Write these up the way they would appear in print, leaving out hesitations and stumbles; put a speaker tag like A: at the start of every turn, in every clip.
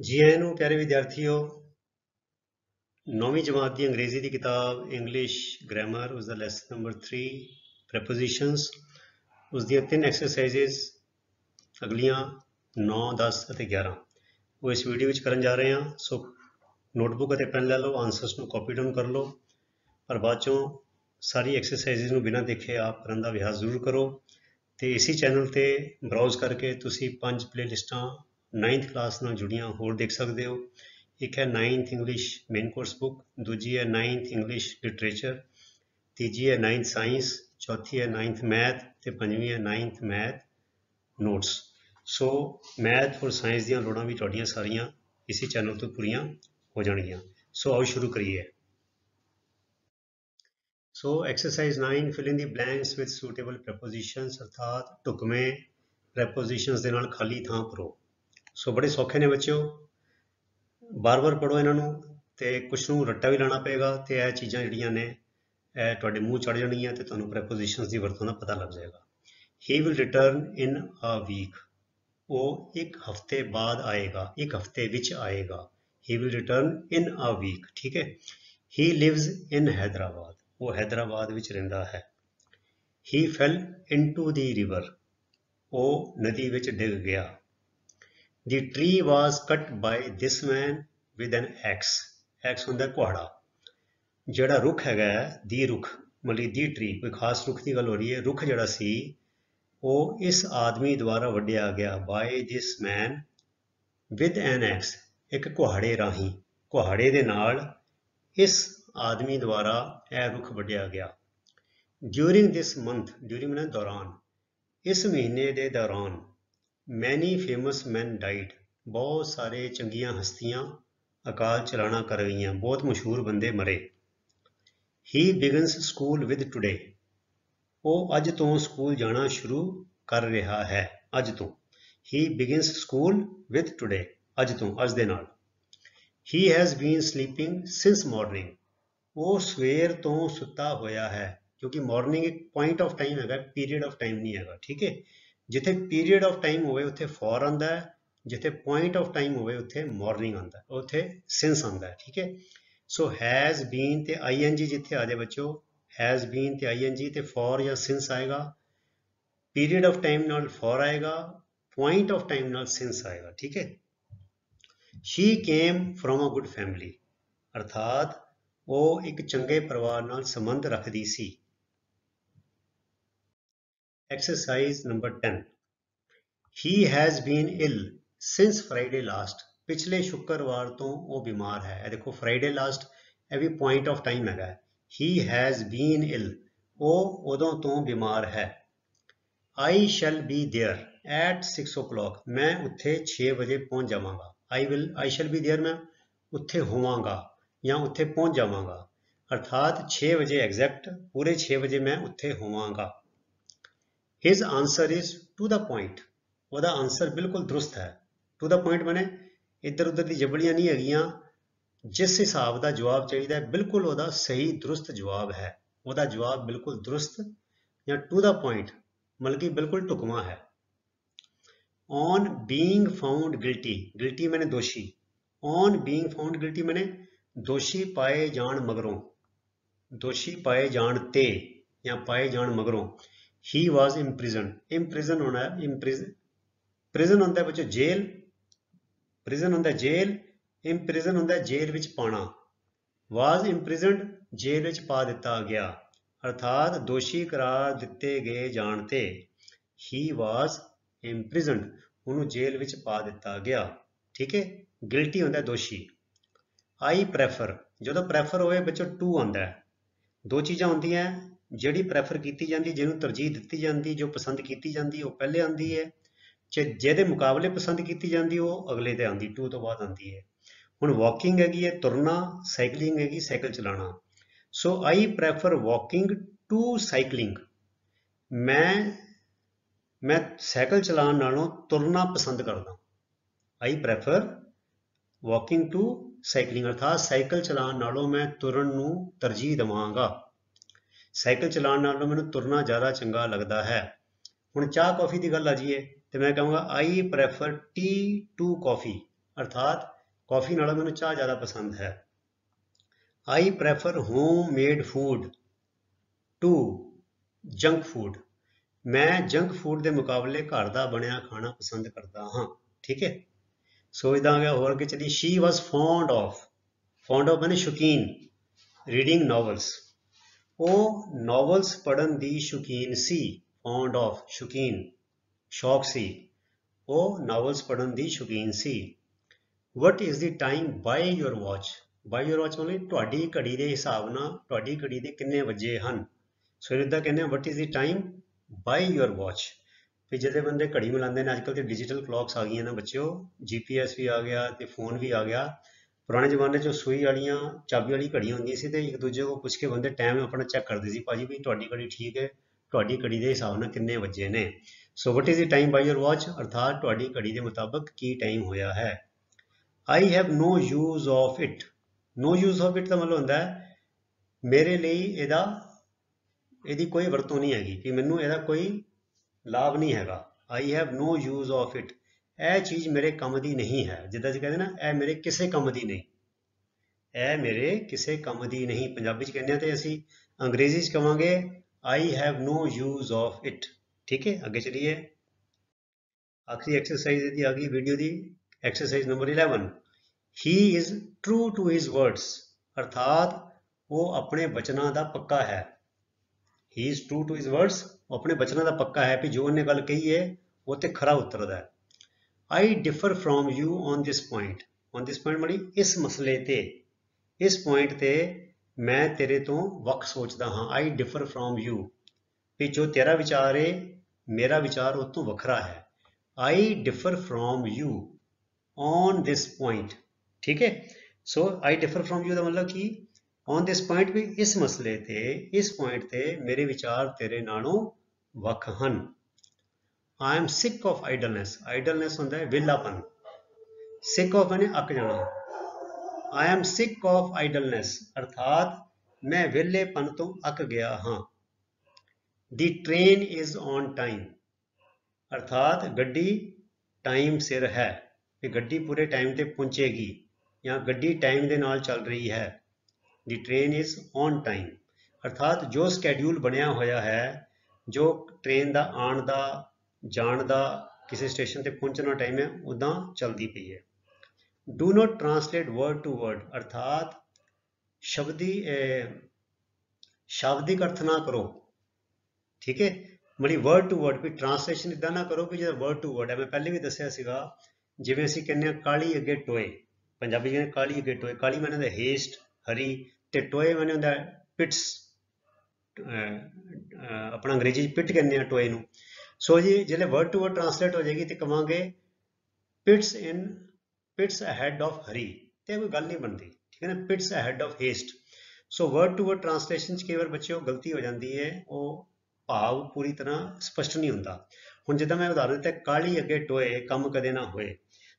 A: जी आए ਨੂੰ प्यारे विद्यार्थियों। 9वीं जमात की अंग्रेजी की किताब इंग्लिश ग्रामर उसका लैसन नंबर 3 प्रैपोजिशंस उसदियां 3 एक्सरसाइजेज अगलियां 9, 10 ਅਤੇ 11 वो इस वीडियो ਵਿੱਚ ਕਰਨ ਜਾ ਰਹੇ ਹਾਂ। सो नोटबुक ਅਤੇ ਪੈਨ ਲੈ ਲਓ, ਆਨਸਰਸ ਨੂੰ ਕਾਪੀ ਡਾਊਨ ਕਰ ਲਓ, ਪਰ ਬਾਅਦ ਚੋਂ ਸਾਰੀ ਐਕਸਰਸਾਈਜ਼ਸ ਨੂੰ ਬਿਨਾਂ ਦੇਖੇ ਆਪ ਕਰਨ ਦਾ ਅਭਿਆਸ ਜ਼ਰੂਰ ਕਰੋ। ਤੇ ਇਸੇ ਚੈਨਲ ਤੇ ਬਰਾਊਜ਼ ਕਰਕੇ ਤੁਸੀਂ 5 ਪਲੇਲਿਸਟਾਂ 9th ਕਲਾਸ ਨਾਲ ਜੁੜੀਆਂ ਹੋਰ ਦੇਖ ਸਕਦੇ ਹੋ। ਇੱਕ ਹੈ 9th English main course book, ਦੂਜੀ ਹੈ 9th ਇੰਗਲਿਸ਼ ਲਿਟਰੇਚਰ, ਤੀਜੀ ਹੈ 9th ਸਾਇੰਸ, ਚੌਥੀ ਹੈ 9th ਮੈਥ ਤੇ ਪੰਜਵੀਂ ਹੈ 9th ਮੈਥ ਨੋਟਸ। ਸੋ ਮੈਥ ਔਰ ਸਾਇੰਸ ਦੀਆਂ ਲੋੜਾਂ ਵੀ ਤੁਹਾਡੀਆਂ ਸਾਰੀਆਂ ਇਸੇ ਚੈਨਲ ਤੋਂ ਪੂਰੀਆਂ ਹੋ ਜਾਣਗੀਆਂ। ਸੋ ਆਓ ਸ਼ੁਰੂ ਕਰੀਏ। So exercise 9 fill in the blanks with suitable prepositions, अर्थात ढुकवें प्रैपोजिशंस दे नाल खाली थां भरो। सो बड़े सौखे ने बच्चों, बार बार पढ़ो इन्हां नूं ते कुछ नूं रट्टा भी लाना पेगा ते यह चीज़ां जिहड़ियां ने तुहाडे मूँह चढ़ जाणगीआं ते तुहानूं प्रैपोजिशंस दी वरतों दा पता लग जाएगा। He will return in a week, वो एक हफ्ते बाद आएगा, एक हफ्ते विच आएगा। He will return in a week, ठीक है। ही लिव्स इन हैदराबाद, वो हैदराबाद विच रहिंदा है। ही फैल इनटू दी रिवर, वो नदी विच डिग गया। The tree was cut by this man with an axe, axe हुंदा कुहाड़ा। जिहड़ा रुख हैगा दी रुख मतलब दी ट्री, कोई खास रुख की गल हो रही है। रुख जिहड़ा सी वो इस आदमी द्वारा वड्डिया गया, by this man with an axe, एक कुहाड़े राही, कुहाड़े दे नाल इस आदमी द्वारा यह रुख वड्डिया गया। ड्यूरिंग दिस मंथ, ड्यूरिंग मैंने दौरान, इस महीने के दौरान मैनी फेमस मैन डाइड, बहुत सारे चंगियां हस्तियां अकाल चलाना कर गईयां, बहुत मशहूर बंदे मरे। ही बिगन्स स्कूल विद टुडे, वो अज तो स्कूल जाना शुरू कर रहा है, अज तो। He begins school with today, अज तो, अज दे नाल। He has been sleeping since morning, वो सवेर तो सुता होया है, क्योंकि मॉर्निंग एक पॉइंट ऑफ टाइम है, पीरियड ऑफ टाइम नहीं है, ठीक है। जिथे पीरियड ऑफ टाइम होवे उत्थे फॉर आंदा है, जिथे पॉइंट ऑफ टाइम होवे उत्थे मॉर्निंग आंदा है, उत्थे सिंस आंदा है, ठीक है। सो हैज़ बीन ते ING जिथे आ जाए बच्चों, हैज़ बीन ते ING ते फॉर या सिंस आएगा, पीरियड ऑफ टाइम नाल फॉर आएगा, पॉइंट ऑफ टाइम नाल सिंस आएगा, ठीक है। She came from a good family, अर्थात वो एक चंगे परिवार नाल संबंध रखदी सी। Exercise number 10, he has been ill since Friday last, पिछले शुक्रवार तो वो बीमार है। देखो फ्राइडे लास्ट ये भी पॉइंट ऑफ टाइम है। ही हैज़ बीन इल, वो उदों तो बीमार है। I shall be there at 6 o'clock, मैं उत्थे 6 बजे पहुंच जावांगा। आई शैल बी देयर, मैं उत्थे होवांगा या उत्थे पहुंच जावांगा, अर्थात 6 बजे एग्जैक्ट, पूरे 6 बजे मैं उत्थे होवांगा। His answer is to the point, वह आंसर बिल्कुल दुरुस्त है। टू द पॉइंट मैंने इधर उधर की जबड़ियां नहीं हैगियां, जिस हिसाब का जवाब चाहिए बिल्कुल वह सही दुरुस्त जवाब है, वह जवाब बिल्कुल दुरुस्त या टू द पॉइंट मतलब कि बिल्कुल ढुकवां है। On being found guilty, guilty मैंने दोषी, ऑन बीइंग फाउंड गिल्टी मैंने दोषी पाए जान मगरों, दोषी पाए जान ते या पाए जान मगरों। ही वॉज इम्प्रिजन, इम्प्रिजन होना है, प्रिजन होता है बच्चों जेल, प्रिजन होता है जेल, इम्प्रिजन होता है जेल विच पाना। वॉज इम्प्रिजनड, जेल विच पा दिता गया, अर्थात दोषी करार दिते गए जान ते ही वॉज इम्प्रिजनड, उन्होंने जेल विच पा दिता गया, ठीक है। गिल्टी होता है दोषी। आई प्रैफर, जो प्रैफर होए बच्चों टू आंदा है। दो चीज़ां होंदियां जिहड़ी प्रैफर की जाती, जिन्होंने तरजीह दी जाती, जो पसंद की जाती वो पहले आती है, जिहदे मुकाबले पसंद की जाती वो अगले ते आती, टू तो बाद आती है। हुण वॉकिंग हैगी है तुरना, साइकलिंग हैगी साइकिल चलाना। सो आई प्रैफर वॉकिंग टू साइकलिंग, मैं साइकिल चलाने नालों तुरना पसंद करदा। आई प्रैफर वॉकिंग टू साइकलिंग, अर्थात साइकिल चलाने नालों मैं तुरन नूं तरजीह देवांगा। साइकिल चलाने नालों मैनूं तुरना ज़्यादा चंगा लगता है। हुण चाह कॉफ़ी की गल आ जाइए तो मैं कहूँगा I prefer tea to coffee, अर्थात कॉफ़ी नालों मैनूं चाह ज़्यादा पसंद है। I prefer homemade food to junk food. मैं जंक फूड के मुकाबले घर का बनया खाना पसंद करता हाँ। ठीक है, सो इदा आ गया। होर अगे चलिए। शी वॉज फॉन्ड ऑफ मैंने शौकीन, रीडिंग नॉवल्स। ਉਹ ਨੋਵਲਸ ਪੜ੍ਹਨ ਦੀ ਸ਼ੌਕੀਨ ਸੀ। ਫੌਂਡ ਆਫ ਸ਼ੌਕੀਨ, ਸ਼ੌਕ ਸੀ। ਉਹ ਨੋਵਲਸ ਪੜ੍ਹਨ ਦੀ ਸ਼ੌਕੀਨ ਸੀ। What is the time by your watch. By your watch ਮਤਲਬ ਤੁਹਾਡੀ ਘੜੀ ਦੇ ਹਿਸਾਬ ਨਾਲ ਤੁਹਾਡੀ ਘੜੀ ਦੇ ਕਿੰਨੇ ਵਜੇ ਹਨ। ਸੋ ਇੱਦਾਂ ਕਹਿੰਦੇ ਆ what is the time by your watch. ਵੀ ਜਿਹੜੇ ਬੰਦੇ ਘੜੀ ਮਿਲਾਉਂਦੇ ਨੇ, ਅੱਜ ਕੱਲ੍ਹ ਤੇ ਡਿਜੀਟਲ ਕਲੌਕਸ ਆ ਗਈਆਂ ਨੇ ਬੱਚਿਓ, GPS ਵੀ ਆ ਗਿਆ ਤੇ ਫੋਨ ਵੀ ਆ ਗਿਆ। ਪੁਰਾਣੇ ਜ਼ਮਾਨੇ 'ਚ ਸੂਈ ਵਾਲੀਆਂ ਚਾਬੀ ਵਾਲੀ ਘੜੀਆਂ ਹੁੰਦੀਆਂ ਸੀ ਤੇ ਇੱਕ ਦੂਜੇ ਕੋਲ ਪੁੱਛ ਕੇ ਬੰਦੇ ਟਾਈਮ ਆਪਣਾ ਚੈੱਕ ਕਰਦੇ ਸੀ, ਭਾਜੀ ਵੀ ਤੁਹਾਡੀ ਘੜੀ ਠੀਕ ਹੈ, ਤੁਹਾਡੀ ਘੜੀ ਦੇ ਹਿਸਾਬ ਨਾਲ ਕਿੰਨੇ ਵਜੇ ਨੇ। So what is the time by your watch, ਅਰਥਾਤ ਤੁਹਾਡੀ ਘੜੀ ਦੇ ਮੁਤਾਬਕ ਕੀ ਟਾਈਮ ਹੋਇਆ ਹੈ। I have no use of it. No use of it ਦਾ ਮਤਲਬ ਹੁੰਦਾ ਹੈ ਮੇਰੇ ਲਈ ਇਹਦੀ ਕੋਈ ਵਰਤੋਂ ਨਹੀਂ ਹੈਗੀ, ਕਿ ਮੈਨੂੰ ਇਹਦਾ ਕੋਈ ਲਾਭ ਨਹੀਂ ਹੈਗਾ। I have no use of it, ਇਹ ਚੀਜ਼ ਮੇਰੇ ਕੰਮ ਦੀ ਨਹੀਂ ਹੈ। ਜਿੱਦਾਂ ਅਸੀਂ ਕਹਿੰਦੇ ਨਾ ਇਹ ਮੇਰੇ ਕਿਸੇ ਕੰਮ ਦੀ ਨਹੀਂ, ਇਹ ਮੇਰੇ ਕਿਸੇ ਕੰਮ ਦੀ ਨਹੀਂ ਪੰਜਾਬੀ 'ਚ ਕਹਿੰਦੇ ਆ, ਤੇ ਅਸੀਂ ਅੰਗਰੇਜ਼ੀ 'ਚ ਕਵਾਂਗੇ I have no use of it. ਠੀਕ ਹੈ, ਅੱਗੇ ਚਲੀਏ। ਆਖਰੀ ਐਕਸਰਸਾਈਜ਼ ਇਹਦੀ ਆ ਗਈ ਵੀਡੀਓ ਦੀ, exercise number 11। He is true to his words, ਅਰਥਾਤ ਉਹ ਆਪਣੇ ਬਚਨਾਂ ਦਾ ਪੱਕਾ ਹੈ। He is true to his words, ਉਹ ਆਪਣੇ ਬਚਨਾਂ ਦਾ ਪੱਕਾ ਹੈ, ਵੀ ਜੋ ਉਹਨੇ ਗੱਲ ਕਹੀ ਹੈ ਉਹ ਤੇ ਖਰਾ ਉਤਰਦਾ ਹੈ। I differ from you on this point. On this point मतलब इस मसले ते, इस point ते मैं तेरे तो वक् सोचदा हाँ। I differ from you, भी जो तेरा विचार है मेरा विचार उस तो वखरा है। I differ from you on this point। ठीक है, so I differ from you ਦਾ मतलब कि on this point भी इस मसले ते, इस point ते मेरे विचार तेरे नालों वख ਹਨ। I am sick of idleness। idleness ਹੁੰਦਾ ਹੈ ਵਿਹਲਾਪਨ। sick of मैंने ਅੱਕ ਜਾਣਾ। I am sick of idleness, ਅਰਥਾਤ ਮੈਂ ਵਿਹਲੇਪਨ ਤੋਂ ਅੱਕ ਗਿਆ ਹਾਂ। The train is on time, ਅਰਥਾਤ ਗੱਡੀ ਟਾਈਮ ਸਿਰ ਹੈ, ਕਿ ਗੱਡੀ ਪੂਰੇ ਟਾਈਮ ਤੇ ਪਹੁੰਚੇਗੀ ਜਾਂ ਗੱਡੀ ਟਾਈਮ ਦੇ ਨਾਲ ਚੱਲ ਰਹੀ ਹੈ। The train is on time, ਅਰਥਾਤ ਜੋ ਸਕੈਡਿਊਲ ਬਣਿਆ ਹੋਇਆ ਹੈ, ਜੋ ਟ੍ਰੇਨ ਦਾ ਆਉਣ ਦਾ ਜਾਣ ਦਾ ਕਿਸੇ ਸਟੇਸ਼ਨ ਤੇ ਪਹੁੰਚਣਾ ਟਾਈਮ ਹੈ ਉੱਦਾਂ ਚੱਲਦੀ ਪਈ ਹੈ। Do not translate word to word, ਅਰਥਾਤ ਸ਼ਾਬਦਿਕ ਅਰਥ ਨਾ ਕਰੋ। ਠੀਕ ਹੈ, ਮਤਲਬ ਵਰਡ ਟੂ ਵਰਡ, ਵੀ ਟਰਾਂਸਲੇਸ਼ਨ ਇੱਦਾਂ ਨਾ ਕਰੋ ਕਿ ਜਿਹੜਾ ਵਰਡ ਟੂ ਵਰਡ ਹੈ। ਮੈਂ ਪਹਿਲੇ ਵੀ ਦੱਸਿਆ ਸੀਗਾ, ਜਿਵੇਂ ਅਸੀਂ ਕਹਿੰਦੇ ਹਾਂ ਕਾਲੀ ਅੱਗੇ ਟੋਏ, ਪੰਜਾਬੀ ਕਹਿੰਦੇ ਕਾਲੀ ਅੱਗੇ ਟੋਏ। ਕਾਲੀ ਮਾਨੇ ਹੁੰਦਾ ਹੇਸਟ, ਹਰੀ, ਤੇ ਟੋਏ ਮਾਨੇ ਹੁੰਦਾ ਪਿਟਸ, ਆਪਣਾ ਅੰਗਰੇਜ਼ੀ 'ਚ ਪਿਟ ਕਹਿੰਦੇ ਆ ਟੋਏ ਨੂੰ। ਸੋ ਜੀ ਜਿਹੜੇ ਵਰਡ ਟੂ ਵਰਡ ਟਰਾਂਸਲੇਟ ਹੋ ਜਾਏਗੀ ਤੇ ਕਵਾਂਗੇ ਪਿਟਸ ਅਹੈਡ ਆਫ ਹਰੀ, ਤੇ ਕੋਈ ਗੱਲ ਨਹੀਂ ਬਣਦੀ। ਠੀਕ ਹੈ ਨਾ, pits ahead of haste. So word to word translation 'ਚ ਕਈ ਵਾਰ ਬੱਚਿਓ ਗਲਤੀ ਹੋ ਜਾਂਦੀ ਹੈ, ਉਹ ਭਾਵ ਪੂਰੀ ਤਰ੍ਹਾਂ ਸਪਸ਼ਟ ਨਹੀਂ ਹੁੰਦਾ। ਹੁਣ ਜਿੱਦਾਂ ਮੈਂ ਉਦਾਹਰਨ ਦਿੱਤਾ ਕਾਲੀ ਅੱਗੇ ਟੋਏ, ਕੰਮ ਕਦੇ ਨਾ ਹੋਏ,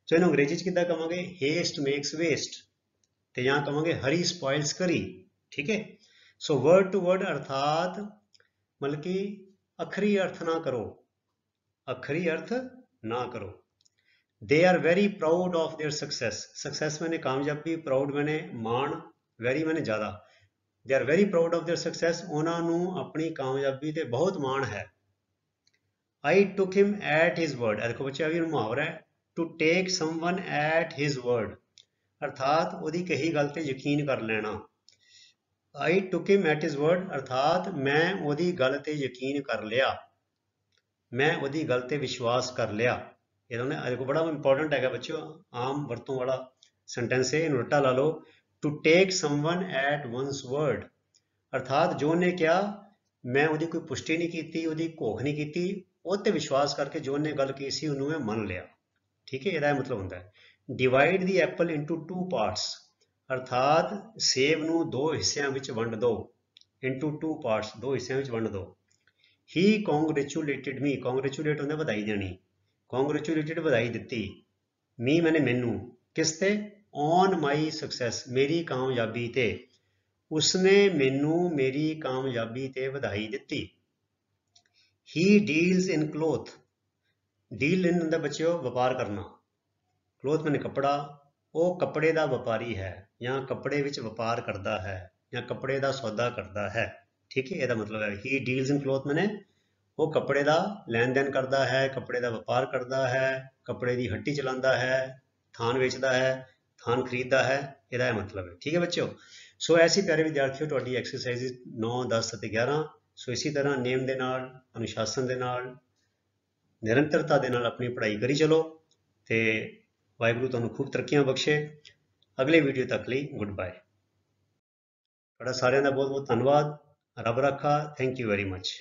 A: ਸੋ ਇਹਨੂੰ ਅੰਗਰੇਜ਼ੀ 'ਚ ਕਿੱਦਾਂ ਕਵਾਂਗੇ ਹੇਸਟ ਮੇਕਸ ਵੇਸਟ, ਤੇ ਜਾਂ ਕਵਾਂਗੇ ਹਰੀ ਸਪੋਇਲਸ ਕਰੀ। ਠੀਕ ਹੈ, ਸੋ ਵਰਡ ਟੂ ਵਰਡ ਅਰਥਾਤ ਮਤਲਬ ਕਿ ਅਖਰੀ ਅਰਥ ਨਾ ਕਰੋ, ਅਖਰੀ ਅਰਥ ਨਾ ਕਰੋ। They are very proud of their success. Success मैंने ਕਾਮਯਾਬੀ, ਪ੍ਰਾਊਡ मैंने ਮਾਣ, ਵੈਰੀ मैंने ਜ਼ਿਆਦਾ। They are very proud of their success, ਉਹਨਾਂ ਨੂੰ ਆਪਣੀ ਕਾਮਯਾਬੀ ਤੇ ਬਹੁਤ ਮਾਣ ਹੈ। I took him at his word, ਇਹ ਦੇਖੋ ਬੱਚਿਆ ਵੀ ਮੁਹਾਵਰਾ ਹੈ, to take someone at his word, ਅਰਥਾਤ ਉਹਦੀ ਕਹੀ ਗੱਲ ਤੇ ਯਕੀਨ ਕਰ ਲੈਣਾ। I took him at his word, ਅਰਥਾਤ ਮੈਂ ਉਹਦੀ ਗੱਲ ਤੇ ਯਕੀਨ ਕਰ ਲਿਆ, ਮੈਂ ਉਹਦੀ ਗੱਲ ਤੇ ਵਿਸ਼ਵਾਸ ਕਰ ਲਿਆ। ਇਹਦਾ ਦੇਖੋ ਬੜਾ ਇੰਪੋਰਟੈਂਟ ਹੈਗਾ ਬੱਚਿਓ, ਆਮ ਵਰਤੋਂ ਵਾਲਾ ਸੈਂਟੈਂਸ ਹੈ, ਇਹਨੂੰ ਰੱਟਾ ਲਾ ਲਓ। To take someone at one's word, ਅਰਥਾਤ ਜੋ ਉਹਨੇ ਕਿਹਾ ਮੈਂ ਉਹਦੀ ਕੋਈ ਪੁਸ਼ਟੀ ਨਹੀਂ ਕੀਤੀ, ਉਹਦੀ ਘੋਖ ਨਹੀਂ ਕੀਤੀ, ਉਹ ਤੇ ਵਿਸ਼ਵਾਸ ਕਰਕੇ ਜੋ ਉਹਨੇ ਗੱਲ ਕੀਤੀ ਸੀ ਉਹਨੂੰ ਮੈਂ ਮੰਨ ਲਿਆ। ਠੀਕ ਹੈ, ਇਹਦਾ ਇਹ ਮਤਲਬ ਹੁੰਦਾ ਹੈ। Divide the Apple into to parts, ਅਰਥਾਤ ਸੇਬ ਨੂੰ ਦੋ ਹਿੱਸਿਆਂ ਵਿੱਚ ਵੰਡ ਦਿਓ। ਇਨਟੂ ਟੂ ਪਾਰਟਸ, ਦੋ ਹਿੱਸਿਆਂ ਵਿੱਚ ਵੰਡ ਦਿਓ। ਹੀ ਕੌਂਗਰੈਚੁਲੇਟਿਡ ਮੀ, ਕੌਂਗਰੈਚੁਲੇਟ ਹੁੰਦਾ ਵਧਾਈ ਦੇਣੀ, ਕੌਂਗਰੈਚੁਲੇਟਿਡ ਵਧਾਈ ਦਿੱਤੀ, ਮੀ ਮੈਨੇ ਮੈਨੂੰ, ਕਿਸ ਤੇ ਔਨ ਮਾਈ ਸਕਸੈਸ, ਮੇਰੀ ਕਾਮਯਾਬੀ ਤੇ, ਉਸਨੇ ਮੈਨੂੰ ਮੇਰੀ ਕਾਮਯਾਬੀ ਤੇ ਵਧਾਈ ਦਿੱਤੀ। ਹੀ ਡੀਲਸ ਇਨ ਕਲੋਥ, ਡੀਲ ਇਨ ਹੁੰਦਾ ਬੱਚਿਓ ਵਪਾਰ ਕਰਨਾ, ਕਲੋਥ ਮੈਨੇ ਕੱਪੜਾ, ਉਹ ਕੱਪੜੇ ਦਾ ਵਪਾਰੀ ਹੈ ਜਾਂ ਕੱਪੜੇ ਵਿੱਚ ਵਪਾਰ ਕਰਦਾ ਹੈ ਜਾਂ ਕੱਪੜੇ ਦਾ ਸੌਦਾ ਕਰਦਾ ਹੈ। ਠੀਕ ਹੈ, ਇਹਦਾ ਮਤਲਬ ਹੈ ਹੀ ਡੀਲਸ ਇਨ ਕਲੋਥ ਮੈਨੇ ਉਹ ਕੱਪੜੇ ਦਾ ਲੈਣ ਦੇਣ ਕਰਦਾ ਹੈ, ਕੱਪੜੇ ਦਾ ਵਪਾਰ ਕਰਦਾ ਹੈ, ਕੱਪੜੇ ਦੀ ਹੱਟੀ ਚਲਾਉਂਦਾ ਹੈ, ਥਾਨ ਵੇਚਦਾ ਹੈ, ਥਾਨ ਖਰੀਦਦਾ ਹੈ, ਇਹਦਾ ਇਹ ਮਤਲਬ ਹੈ। ਠੀਕ ਹੈ ਬੱਚਿਓ, ਸੋ ਐਸੀ ਪਿਆਰੇ ਵਿਦਿਆਰਥੀਓ ਤੁਹਾਡੀ ਐਕਸਰਸਾਈਜ਼ 9, 10 ਅਤੇ 11। ਸੋ ਇਸੇ ਤਰ੍ਹਾਂ ਨੇਮ ਦੇ ਨਾਲ, ਅਨੁਸ਼ਾਸਨ ਦੇ ਨਾਲ, ਨਿਰੰਤਰਤਾ ਦੇ ਨਾਲ ਆਪਣੀ ਪੜ੍ਹਾਈ ਕਰੀ ਚਲੋ ਤੇ ਵਾਹਿਗੁਰੂ ਤੁਹਾਨੂੰ ਖੂਬ ਤਰੱਕੀਆਂ ਬਖਸ਼ੇ। ਅਗਲੇ ਵੀਡੀਓ ਤੱਕ ਲਈ ਗੁੱਡ ਬਾਏ। ਤੁਹਾਡਾ ਸਾਰਿਆਂ ਦਾ ਬਹੁਤ ਬਹੁਤ ਧੰਨਵਾਦ। ਰੱਬ ਰਾਖਾ। Thank you very much.